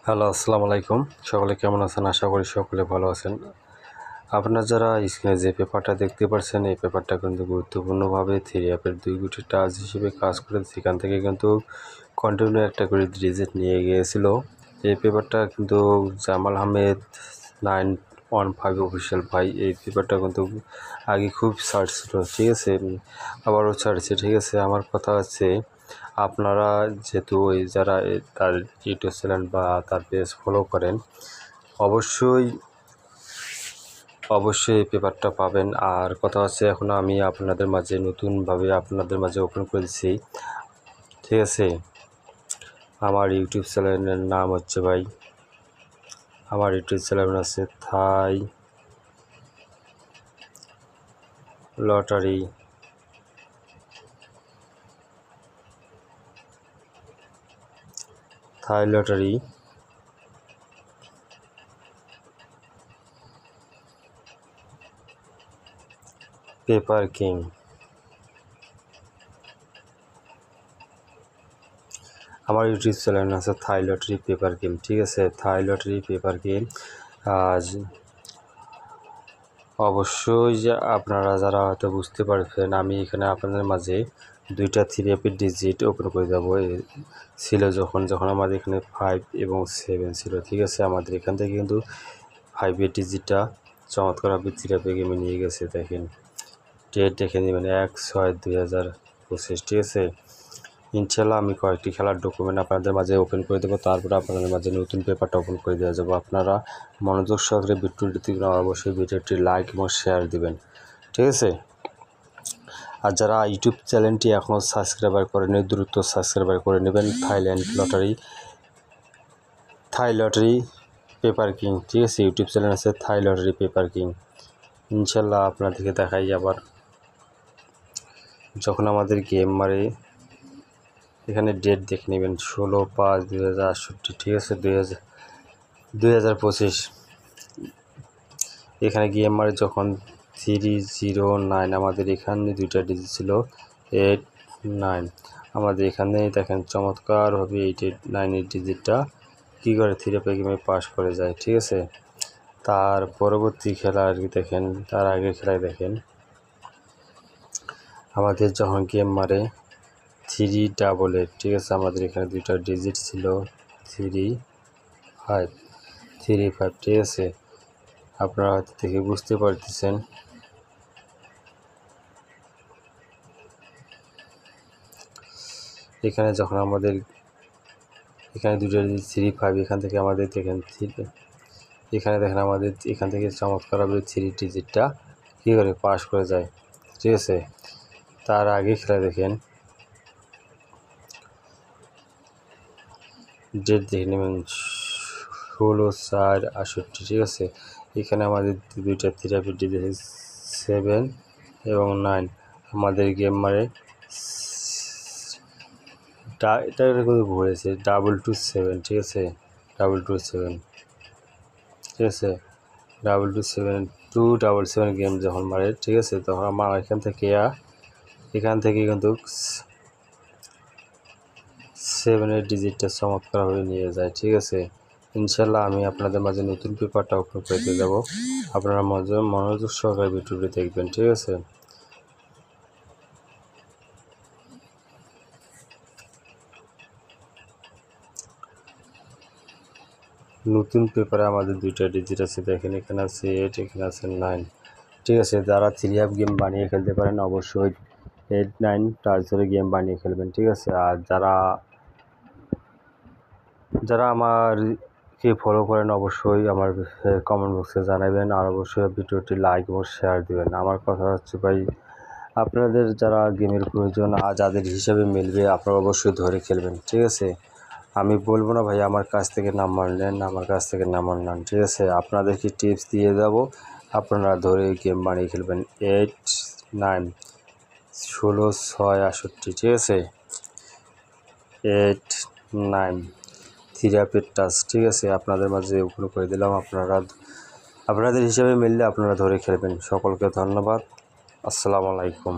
Hello, আসসালামু আলাইকুম। সকলে কেমন আছেন? আশা করি সকলে ভালো আছেন। আপনারা যারা স্ক্রিনে যে পেপারটা দেখতে পাচ্ছেন, এই পেপারটা কিন্তু গুরুত্বপূর্ণভাবে থ্রি অ্যাপের 2 গুটি টাচ হিসেবে কাজ করে। সেখান থেকে কিন্তু কন্টিনিউ একটা করে ডিজিট নিয়ে গিয়েছিল। এই পেপারটা কিন্তু জামাল আহমেদ 915 অফিসিয়াল ভাই, এই পেপারটা কিন্তু আগে খুব সার্চ ছিল, ঠিক আছে, আবারও ছাড়ছে, ঠিক আছে। আমার কথা হচ্ছে, আপনারা যেহেতু যারা তার ইউটিউব চ্যানেল বা তার পেজ ফলো করেন, অবশ্যই এই পেপারটা পাবেন। আর কথা হচ্ছে, এখন আমি আপনাদের মাঝে নতুনভাবে ওপেন করেছি, ঠিক আছে। আমার ইউটিউব চ্যানেলের নাম হচ্ছে ভাই, আমার ইউটিউব চ্যানেল আছে থাই লটারি পেপার কিং। আমার ইউটিউব চ্যানেল আছে থাই লটারি পেপার কিং, ঠিক আছে। থাই লটারি পেপার কিং। আজ অবশ্যই যে আপনারা যারা হয়তো বুঝতে পারছেন, আমি এখানে আপনাদের মাঝে 2টা থ্রি অ্যাপের ডিজিট ওপেন করে দেবো। ছিল যখন আমাদের এখানে 5 এবং 7 ছিল, ঠিক আছে। আমাদের এখান থেকে কিন্তু 5-এর ডিজিটটা চমৎকারভাবে থ্রি অ্যাপে গেমে নিয়ে গেছে। দেখেন, ডেট দেখে নেবেন 1/6/2025, ঠিক আছে। ইনশাল্লাহ আমি কয়েকটি খেলার ডকুমেন্ট আপনাদের মাঝে ওপেন করে দেবো, তারপরে আপনাদের মাঝে নতুন পেপারটা ওপেন করে দেওয়া যাবো। আপনারা মনোযোগ সহকারে ভিডিওটি অবশ্যই ভিডিওটি লাইক এবং শেয়ার দিবেন, ঠিক আছে। আর যারা ইউটিউব চ্যানেলটি এখনও সাবস্ক্রাইবার করেনি, দ্রুত সাবস্ক্রাইবার করে নেবেন। থাই লটারি পেপার কিং, ঠিক আছে। ইউটিউব চ্যানেল আছে থাই লটারি পেপার কিং। ইনশাল্লাহ আপনাদেরকে দেখাই আবার যখন আমাদের গেম মারে। এখানে ডেট দেখে নেবেন 16/5/2068, ঠিক আছে, 2025। এখানে গেম মারে যখন 309, আমাদের এখানে 2টা ডিজিট ছিল 8-9। আমাদের এখানে দেখেন চমৎকারভাবে 8-9-এর ডিজিটটা কী করে থ্রি অ্যাপে গেমে পাস করে যায়, ঠিক আছে। তার পরবর্তী খেলা আর কি দেখেন, তার আগের খেলায় দেখেন আমাদের যখন গেম মারে 388, ঠিক আছে। আমাদের এখানে 2টা ডিজিট ছিল 35, ঠিক আছে। আপনারা হয়তো দেখে বুঝতে পারতেছেন। এখানে যখন আমাদের এখানে 2টা ডিজিট 35, এখান থেকে আমাদের দেখেন এখানে দেখেন আমাদের এখান থেকে চমৎকারভাবে 3 ডিজিটটা কী করে পাস করে যায়, ঠিক আছে। তার আগে খেলা দেখেন, ডেট দেখে নেবেন 16/4/68, ঠিক আছে। এখানে আমাদের 2টা থ্রি অ্যাপের ডিজিট 7 এবং 9। আমাদের গেম মারে এটা কিন্তু ভরেছে 227, ঠিক আছে, 227, ঠিক আছে, 277 গেম যখন মারে, ঠিক আছে, তখন আমার এখান থেকে কিন্তু 7-এর ডিজিটটা চমৎকারভাবে নিয়ে যায়, ঠিক আছে। ইনশাল্লাহ আমি আপনাদের মাঝে নতুন পেপারটা ওপেন করে দেবো। আপনারা মনোযোগ সহকারে ভিডিওটি দেখবেন, ঠিক আছে। নতুন পেপারে আমাদের 2টা ডিজিট আছে, দেখেন এখানে আছে 8, এখানে আছে 9, ঠিক আছে। যারা থ্রি অ্যাপ গেম বানিয়ে খেলতে পারেন অবশ্যই 8-9 টাচ ধরে গেম বানিয়ে খেলবেন, ঠিক আছে। আর যারা আমারকে ফলো করেন অবশ্যই আমার কমেন্ট বক্সে জানাবেন, আর অবশ্যই ভিডিওটি লাইক এবং শেয়ার দিবেন। আমার কথা হচ্ছে ভাই, আপনাদের যারা গেমের প্রয়োজন আর যাদের হিসাবে মিলবে আপনারা অবশ্যই ধরে খেলবেন, ঠিক আছে। আমি বলবো না ভাই আমার কাছ থেকে নাম্বার নেন, আমার কাছ থেকে নাম্বার নেন, ঠিক আছে। আপনাদেরকে টিপস দিয়ে যাব, আপনারা ধরে গেম বানিয়ে খেলবেন। 8-9 16/6/68, ঠিক আছে, 8-9 থ্রি অ্যাপের টাচ, ঠিক আছে। আপনাদের মাঝে ওপেন করে দিলাম, আপনাদের হিসাবে মিললে আপনারা ধরে খেলবেন। সকলকে ধন্যবাদ, আসসালামু আলাইকুম।